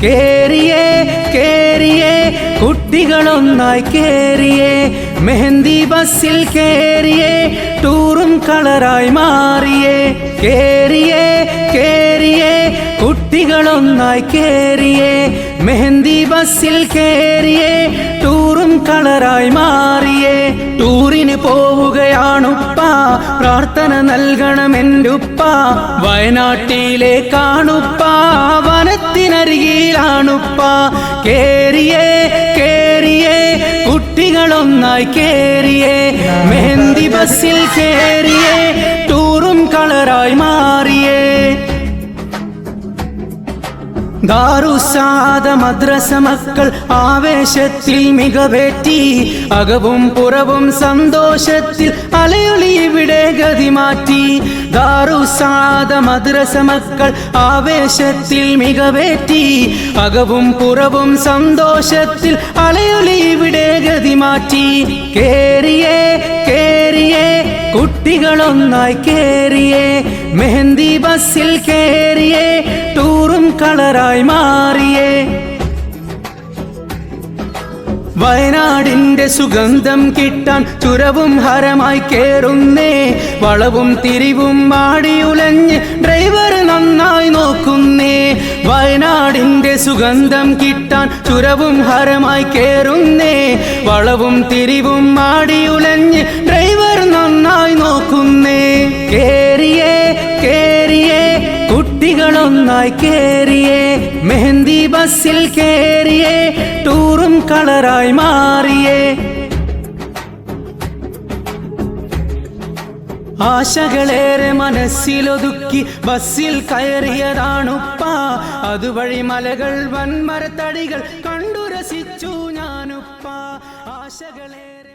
കേറിയേ കേറിയേ കുട്ടികളൊന്നായി കേറിയേ മെഹന്തി ബസ്സിൽ കേറിയേ ടൂറും കളറായി മാറിയേ കേറിയേ കേറിയേ കുട്ടികളൊന്നായി കേറിയേ മെഹന്തി ബസ്സിൽ കേറിയേ ടൂറും കളറായി മാറിയേ ടൂറിന് പോവുകയാണുപ്പ പ്രാർത്ഥന നൽകണമെന്റുപ്പ വയനാട്ടിലെ കാണുപ്പ വനത്തിനരികിലാണുപ്പ കേറിയേ കേറിയേ കുട്ടികളൊന്നായി കേറിയേ മെഹന്തി ബസ്സിൽ കേറിയേ ടൂറും കളറായി മാറിയേ ദാറുസ്സാദ മദ്രസ മക്കൾ ആവേശത്തിൽ മികവേറ്റി അകവും പുറവും സന്തോഷത്തിൽ അലയൊളി ഇവിടെ ഗതി മാറ്റി ദാറുസ്സാദ മദ്രസ മക്കൾ ആവേശത്തിൽ മികവേറ്റി അകവും പുറവും സന്തോഷത്തിൽ അലയൊളി ഇവിടെ ഗതി മാറ്റി കേറിയേ കേറിയേ കുട്ടികളൊന്നായി കേറിയേ മെഹന്തി ബസ്സിൽ കേറിയേ ടൂറും കളറായി മാറിയേ വയനാടിന്റെ സുഗന്ധം കിട്ടാൻ ചുരവും ഹരമായി കേറുന്നേ വളവും തിരിവും മാടിയുലഞ്ഞ് ഡ്രൈവർ നന്നായി നോക്കുന്നേ വയനാടിന്റെ സുഗന്ധം കിട്ടാൻ ചുരവും ഹരമായി കേറുന്നേ വളവും തിരിവും മാടിയുലഞ്ഞ് ഡ്രൈവർ നന്നായി നോക്കുന്നേ കേറിയേ കേറിയേ കുട്ടികളൊന്നായി കേറിയേ മെഹന്തി ബസ്സിൽ കേറിയേ ടൂറും കളറായി മാറിയേ ആശകളേറെ മനസ്സിലൊതുക്കി ബസ്സിൽ കയറിയതാണുപ്പ അതുവഴി മലകൾ വൻമരത്തടികൾ കണ്ടു രസിച്ചു ഞാനുപ്പ ആശകളേറെ